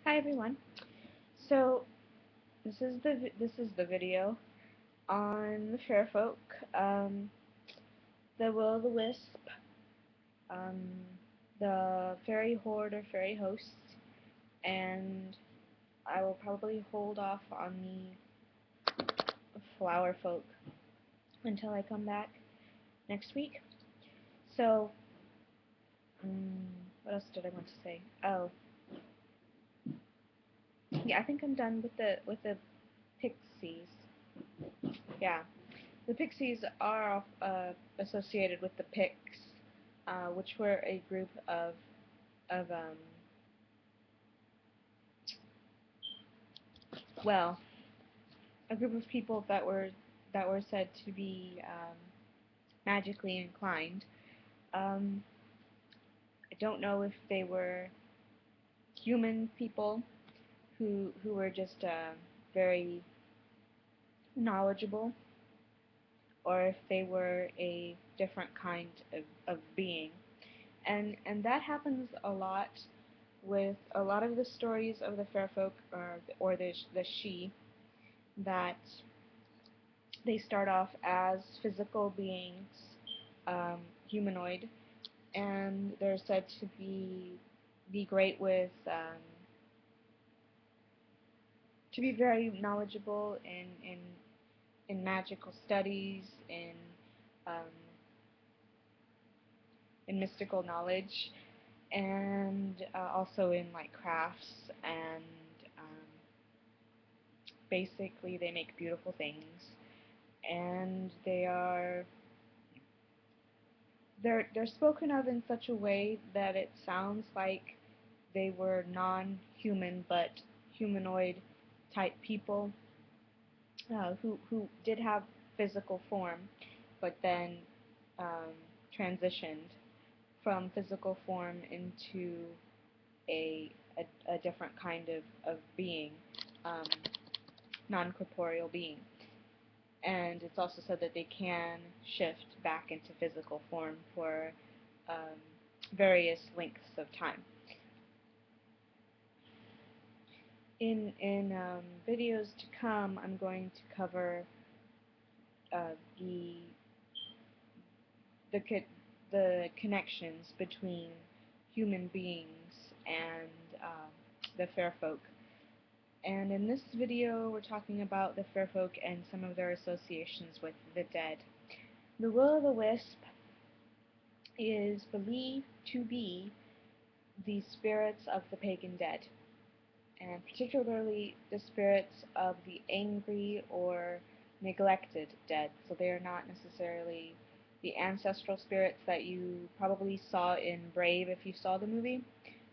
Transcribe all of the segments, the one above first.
Hi everyone. So this is the video on the fair folk, the Will-o-the-wisp, um, the fairy horde or fairy hosts, and I will probably hold off on the flower folk until I come back next week. So, what else did I want to say? Oh, yeah, I think I'm done with the pixies. Yeah. The Pixies are associated with the Picts, which were a group of well, a group of people that were said to be magically inclined. I don't know if they were human people who were just very knowledgeable, or if they were a different kind of being. And that happens a lot with a lot of the stories of the fair folk, or the Sidhe, that they start off as physical beings, humanoid, and they're said to be great with to be very knowledgeable in magical studies, um, in mystical knowledge, and also in like crafts, and um, basically they make beautiful things, and they're spoken of in such a way that it sounds like they were non-human but humanoid type people, who did have physical form, but then um, transitioned from physical form into a different kind of being, um, non-corporeal being. And it's also said that they can shift back into physical form for um, various lengths of time. In videos to come, I'm going to cover uh, the the co the connections between human beings and the fair folk. And in this video, we're talking about the fair folk and some of their associations with the dead. The Will-o-the-wisp is believed to be the spirits of the pagan dead, and particularly the spirits of the angry or neglected dead. So they are not necessarily the ancestral spirits that you probably saw in Brave if you saw the movie.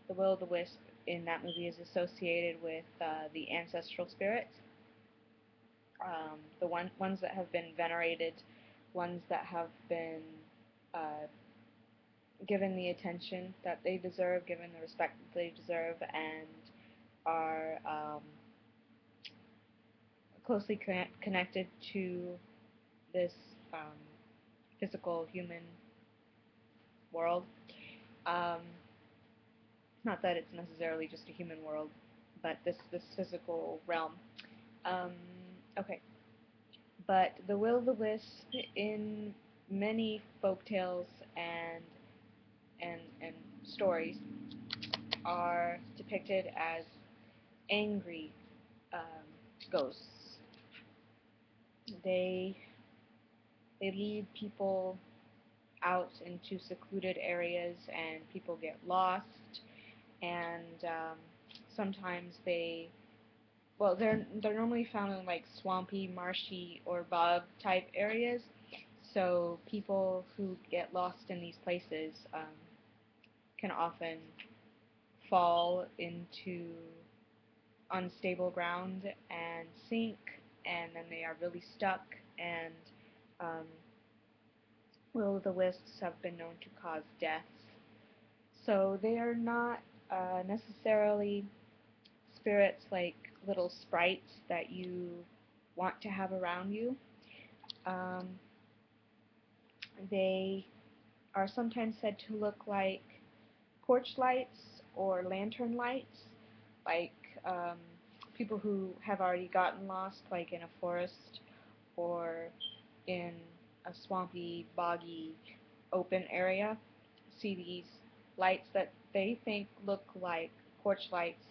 The Will-o-the-wisp in that movie is associated with the ancestral spirits, the ones that have been venerated, ones that have been uh, given the attention that they deserve, given the respect that they deserve, and are closely connected to this um, physical human world. Um, Not that it's necessarily just a human world, but this physical realm. Um, okay, but the Will-o-the-wisp in many folk tales and stories are depicted as angry ghosts. They they lead people out into secluded areas, and people get lost, and sometimes they're normally found in like swampy, marshy, or bog type areas. So people who get lost in these places can often fall into unstable ground and sink, and then they are really stuck, and um, will-o'-the-wisps have been known to cause deaths. So they are not necessarily spirits like little sprites that you want to have around you. Um, they are sometimes said to look like porch lights or lantern lights, like people who have already gotten lost, like in a forest or in a swampy, boggy, open area, see these lights that they think look like porch lights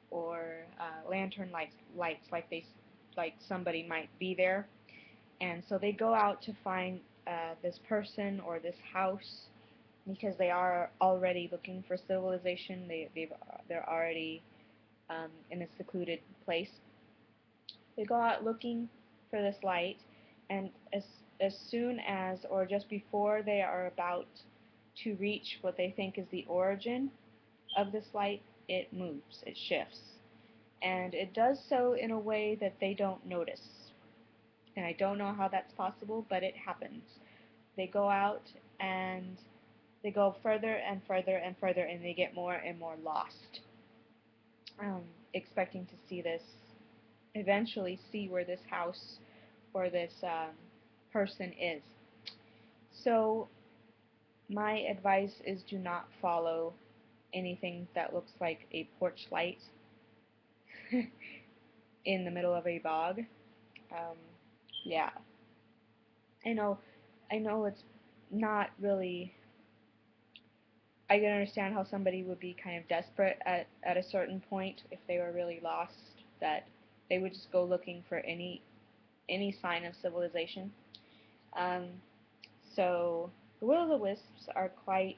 or lantern lights like somebody might be there, and so they go out to find this person or this house because they are already looking for civilization. They're already in a secluded place. They go out looking for this light, and as soon as, or just before they are about to reach what they think is the origin of this light, it moves, it shifts. And it does so in a way that they don't notice. And I don't know how that's possible, but it happens. They go out and they go further and further and further, and they get more and more lost, expecting to see this, eventually see where this house or this person is. So my advice is do not follow anything that looks like a porch light in the middle of a bog. Um, yeah, I know, it's not really. I can understand how somebody would be kind of desperate at a certain point if they were really lost, that they would just go looking for any sign of civilization. Um, so the will-o-the-wisps are quite.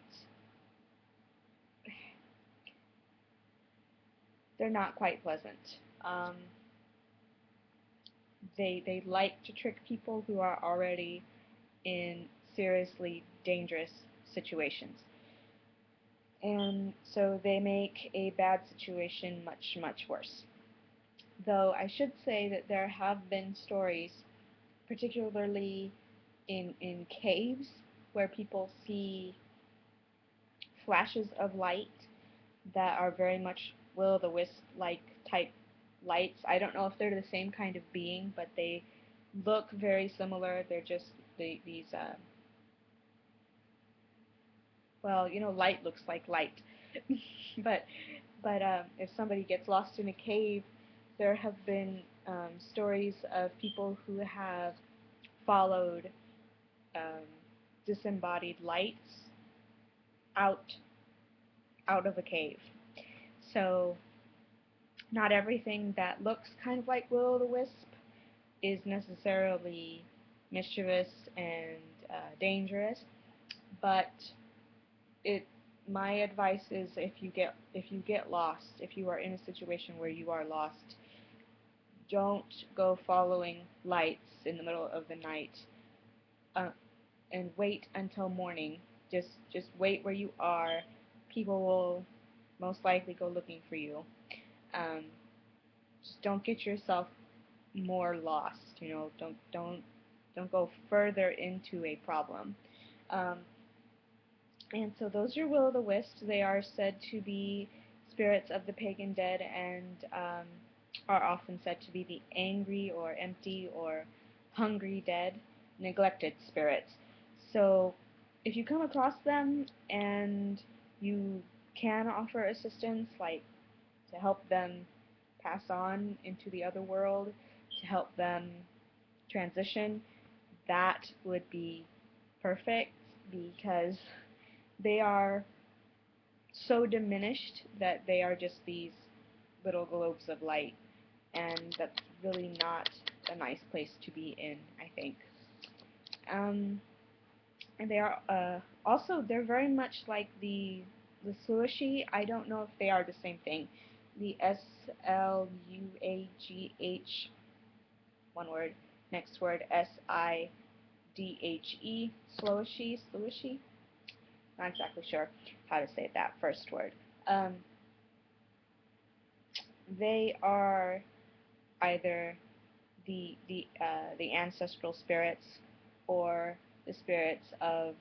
They're not quite pleasant. They like to trick people who are already in seriously dangerous situations. And so they make a bad situation much, much worse. Though I should say that there have been stories, particularly in caves, where people see flashes of light that are very much will-o-the-wisp-like type lights. I don't know if they're the same kind of being, but they look very similar. They're just these, well, light looks like light. but if somebody gets lost in a cave, there have been stories of people who have followed um, disembodied lights out of a cave. So not everything that looks kind of like will-o-the-wisp is necessarily mischievous and dangerous, but it my advice is if you get lost, if you are in a situation where you are lost, don't go following lights in the middle of the night, uh, and wait until morning. Just wait where you are. People will most likely go looking for you. Um, just don't get yourself more lost. Don't go further into a problem. Um, and so those are will-o-the-wisps. They are said to be spirits of the pagan dead, and are often said to be the angry or empty or hungry dead, neglected spirits. So if you come across them and you can offer assistance, like to help them pass on into the other world, to help them transition, that would be perfect, because they are so diminished that they are just these little globes of light, and that's really not a nice place to be in, I think. And they are also, they're very much like the Sluagh. I don't know if they are the same thing. The Sluagh, one word, next word, Sidhe, Sluagh. Not exactly sure how to say that first word. Um, they are either the ancestral spirits, or the spirits of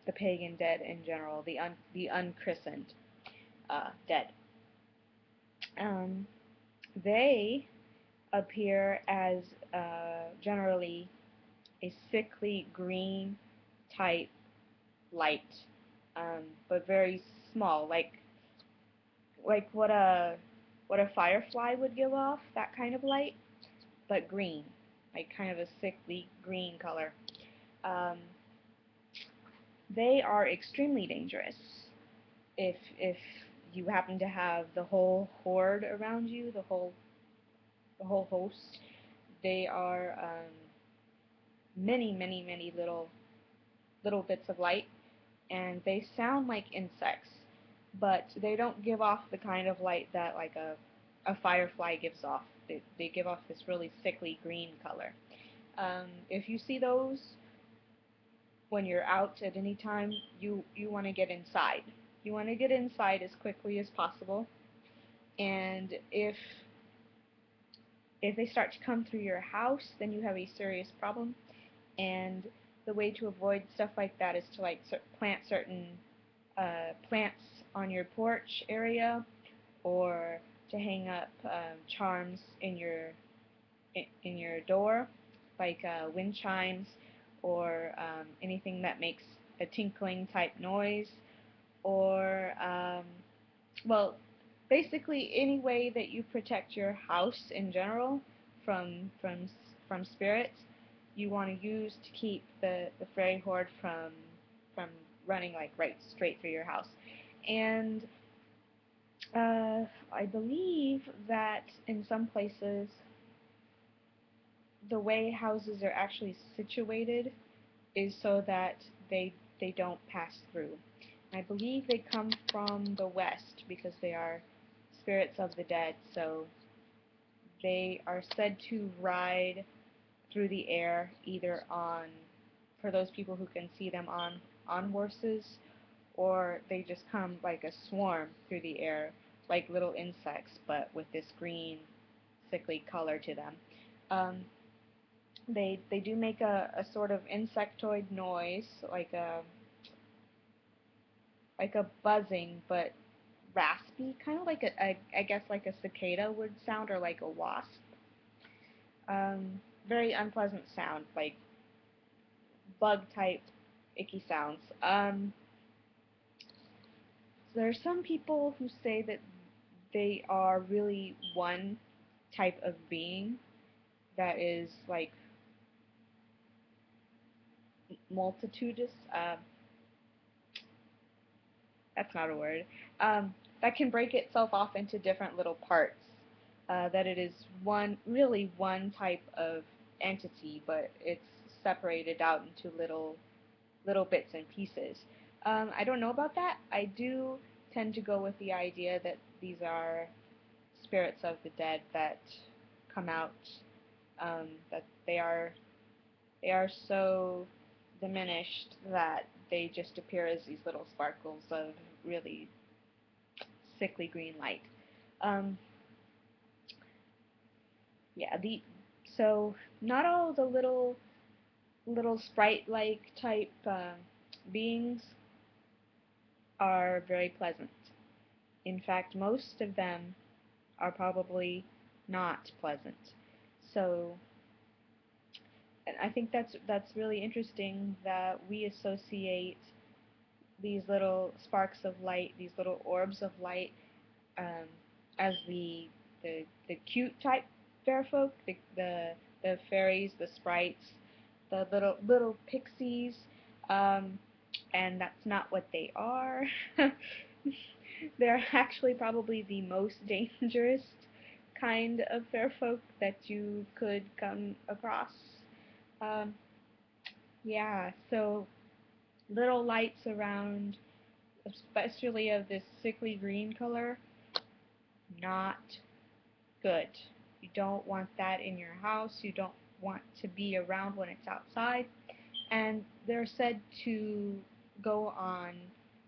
the pagan dead in general, the unchristened dead. They appear as generally a sickly green type light, but very small, like what what a firefly would give off, that kind of light, but green, like kind of a sickly green color. Um, they are extremely dangerous if you happen to have the whole horde around you, the whole host. They are many little bits of light, and they sound like insects, but they don't give off the kind of light that like a firefly gives off. They give off this really sickly green color. If you see those when you're out at any time, you want to get inside. You want to get inside as quickly as possible, and if they start to come through your house, then you have a serious problem. And the way to avoid stuff like that is to like plant certain plants on your porch area, or to hang up charms in your door, like wind chimes, or anything that makes a tinkling type noise, or well, basically any way that you protect your house in general from spirits, you want to use to keep the fairy horde from running like right straight through your house. And I believe that in some places the way houses are actually situated is so that they don't pass through. I believe they come from the west because they are spirits of the dead, so they are said to ride through the air either on, for those people who can see them on horses, or they just come like a swarm through the air, like little insects, but with this green, sickly color to them. Um, they do make a sort of insectoid noise, like a buzzing, but raspy, kind of like I guess like a cicada would sound, or like a wasp. Very unpleasant sound, like bug type icky sounds. There are some people who say that they are really one type of being that is like multitudinous. That's not a word. That can break itself off into different little parts. That it is really one type of entity, but it's separated out into little bits and pieces. I don't know about that. I do tend to go with the idea that these are spirits of the dead that come out, that they are so diminished that they just appear as these little sparkles of really sickly green light. Um, yeah, so not all the little sprite-like type beings are very pleasant. In fact, most of them are probably not pleasant. So, and I think that's really interesting that we associate these little sparks of light, these little orbs of light, um, as the cute type fair folk, the fairies, the sprites, the little pixies, and that's not what they are. They're actually probably the most dangerous kind of fair folk that you could come across. Um, yeah, so little lights around, especially of this sickly green color, not good. You don't want that in your house. You don't want to be around when it's outside. And they're said to go on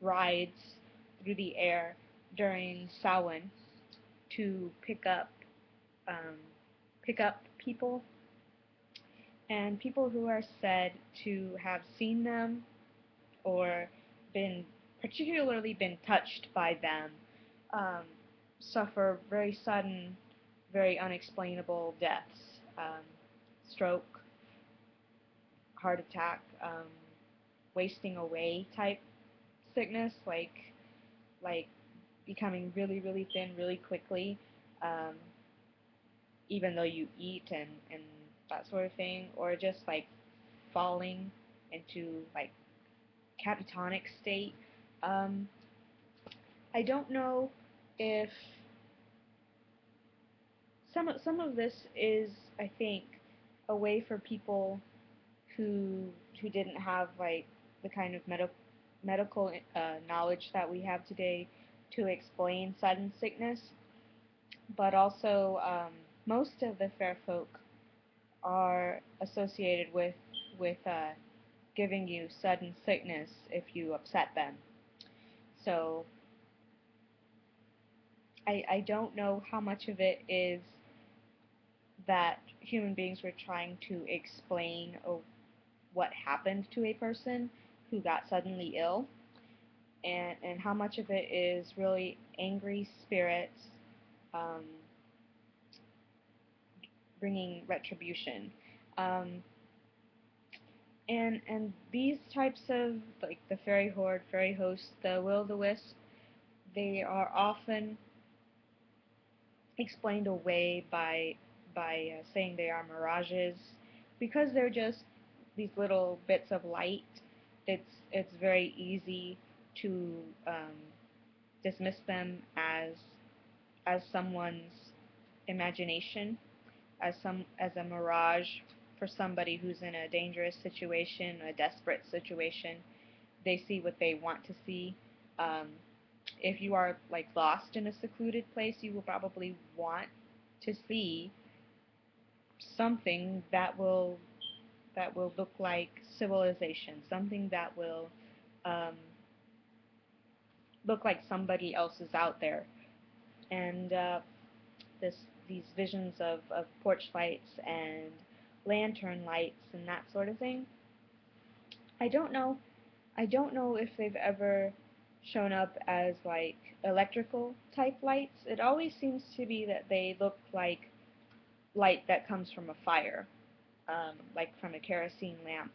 rides through the air during Samhain to um, pick up people, and people who are said to have seen them or been particularly been touched by them um, suffer very sudden, very unexplainable deaths, stroke, heart attack, wasting away type sickness, like becoming really thin really quickly, um, even though you eat and that sort of thing, or just like falling into like catatonic state. Um, I don't know if some of this is, I think, a way for people who didn't have like the kind of medical knowledge that we have today to explain sudden sickness, but also most of the fair folk are associated with giving you sudden sickness if you upset them. So I don't know how much of it is that human beings were trying to explain what happened to a person who got suddenly ill, and how much of it is really angry spirits um, bringing retribution. Um, and these types of, like the fairy horde, fairy host, the will-o-the-wisp, they are often explained away by saying they are mirages, because they're just these little bits of light. It's very easy to dismiss them as someone's imagination, as a mirage for somebody who's in a dangerous situation, a desperate situation. They see what they want to see. Um, if you are like lost in a secluded place, you will probably want to see something that will look like civilization, something that will um, look like somebody else is out there. And this these visions of porch lights and lantern lights and that sort of thing. I don't know. I don't know if they've ever shown up as like electrical type lights. It always seems to be that they look like light that comes from a fire, like from a kerosene lamp,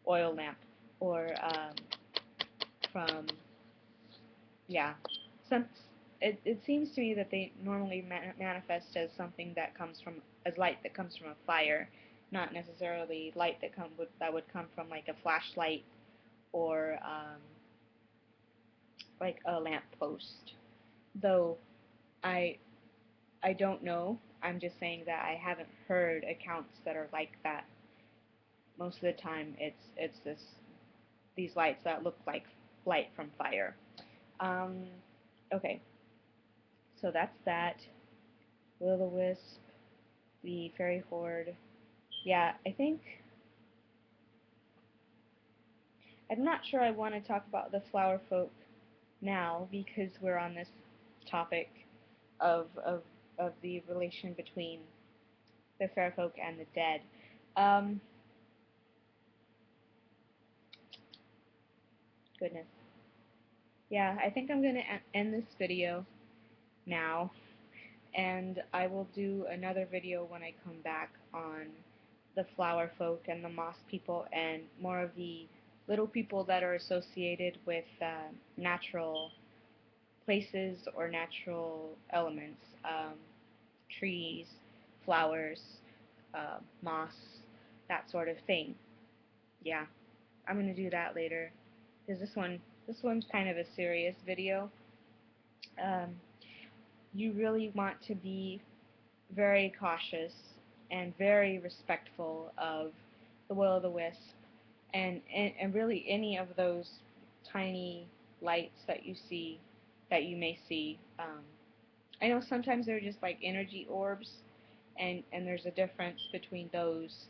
oil lamp, or from, yeah, some. It seems to me that they normally manifest as something that comes from, as light that comes from a fire, not necessarily light that would come from like a flashlight or like a lamp post. Though I I don't know. I'm just saying that I haven't heard accounts that are like that. Most of the time, it's these lights that look like light from fire. Um, okay, so that's that. Will-o-the-wisp, the fairy horde. Yeah, I think I'm not sure I want to talk about the flower folk now, because we're on this topic of of of the relation between the fair folk and the dead. Um, Goodness. Yeah, I think I'm going to end this video now, and I will do another video when I come back on the flower folk and the moss people and more of the little people that are associated with natural places or natural elements, trees, flowers, moss, that sort of thing. Yeah, I'm going to do that later, because this one's kind of a serious video. Um, you really want to be very cautious and very respectful of the will-o-the-wisp and really any of those tiny lights that you see, that you may see. I know sometimes they're just like energy orbs, and there's a difference between those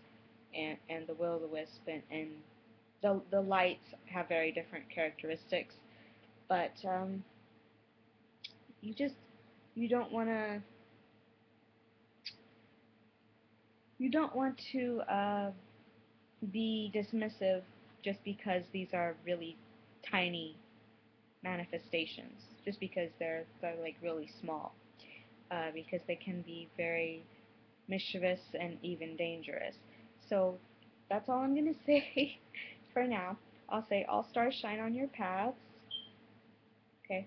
and the will-o-the-wisp, and the lights have very different characteristics, but you just you don't want to you don't want to be dismissive just because these are really tiny manifestations, just because they're like really small, because they can be very mischievous and even dangerous. So that's all I'm going to say for now. I'll say all stars shine on your paths. Okay.